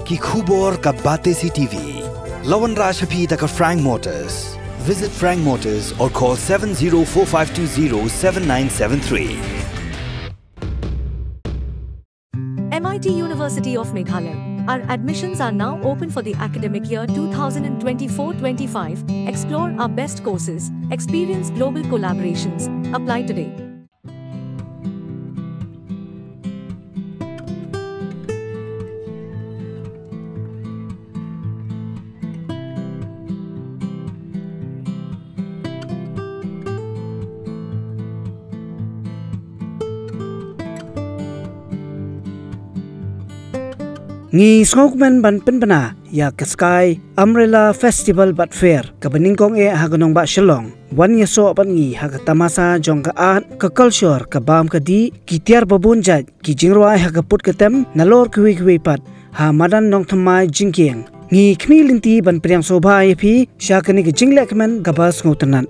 ki khubor ka Bate CTV. Lawan Rashaphi da ka Frank Motors. Visit Frank Motors or call 7045207973. MIT University of Meghalaya. Our admissions are now open for the academic year 2024-25. Explore our best courses, experience global collaborations. Apply today. Ngi Sngokmen ban penbana ya ke Sky Umbrella Festival bat fair ka beningkong haganong ba Shillong wan ya so ban ngi ha tamasa jong ka art ka culture ka bam ka di kitiar babun jaj ki jingrwa ha ka put ka tem nalor kwi pat ha madan nong thamai jingkieng ngi khmi linti ban priang sobha ya phi sha kani ki jinglekmen ka bas ngotanan